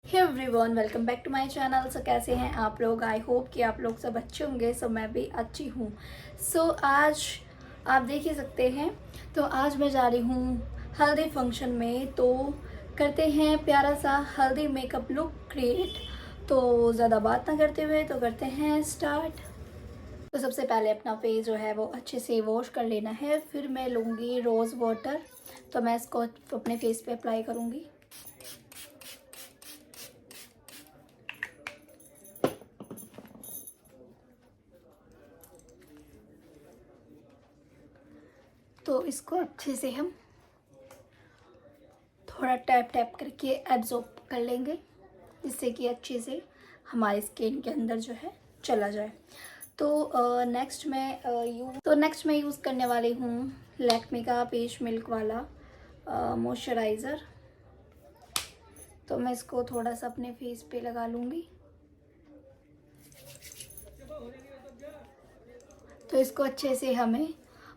Hey everyone, welcome back to my channel. So कैसे हैं आप लोग? आई होप कि आप लोग सब अच्छे होंगे। सो मैं भी अच्छी हूँ। सो आज आप देख ही सकते हैं, तो आज मैं जा रही हूँ हल्दी फंक्शन में। तो करते हैं प्यारा सा हल्दी मेकअप लुक क्रिएट। तो ज़्यादा बात ना करते हुए तो करते हैं स्टार्ट। तो सबसे पहले अपना फेस जो है वो अच्छे से वॉश कर लेना है। फिर मैं लूँगी रोज़ वाटर। तो मैं इसको अपने फेस पे अप्लाई करूँगी। तो इसको अच्छे से हम थोड़ा टैप टैप करके एब्जॉर्ब कर लेंगे, जिससे कि अच्छे से हमारे स्किन के अंदर जो है चला जाए। तो नेक्स्ट मैं यूज़ करने वाली हूँ लैक्मे का पेश मिल्क वाला मॉइस्चराइज़र। तो मैं इसको थोड़ा सा अपने फेस पे लगा लूँगी। तो इसको अच्छे से हमें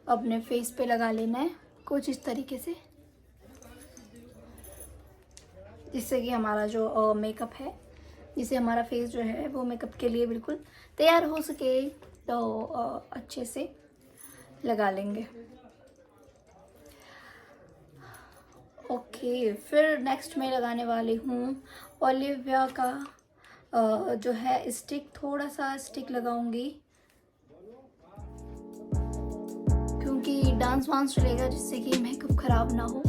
अपने फेस पे लगा लेना है, कुछ इस तरीके से, जिससे कि हमारा जो मेकअप है, जिससे हमारा फेस जो है वो मेकअप के लिए बिल्कुल तैयार हो सके। तो अच्छे से लगा लेंगे। ओके, फिर नेक्स्ट मैं लगाने वाली हूँ ओलिविया का जो है स्टिक। थोड़ा सा स्टिक लगाऊंगी क्योंकि डांस वांस चलेगा, जिससे कि मेकअप ख़राब ना हो।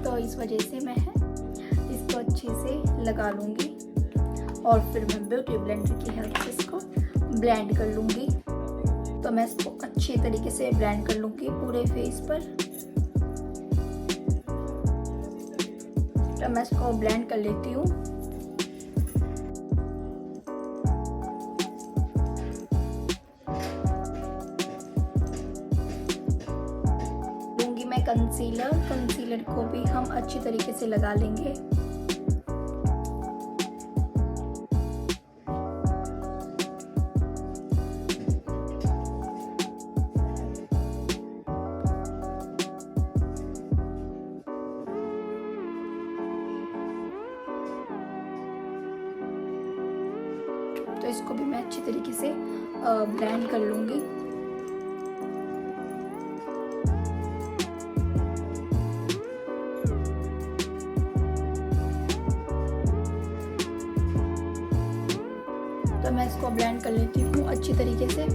तो इस वजह से मैं इसको अच्छे से लगा लूँगी और फिर मैं ब्यूटी ब्लेंडर की हेल्प से इसको ब्लेंड कर लूँगी। तो मैं इसको अच्छे तरीके से ब्लेंड कर लूँगी पूरे फेस पर। तो मैं इसको ब्लेंड कर लेती हूँ। लूँगी मैं कंसीलर को भी हम अच्छी तरीके से लगा लेंगे। तो इसको भी मैं अच्छी तरीके से ब्लेंड कर लूँगी। तो मैं इसको ब्लेंड कर लेती हूँ अच्छी तरीके से।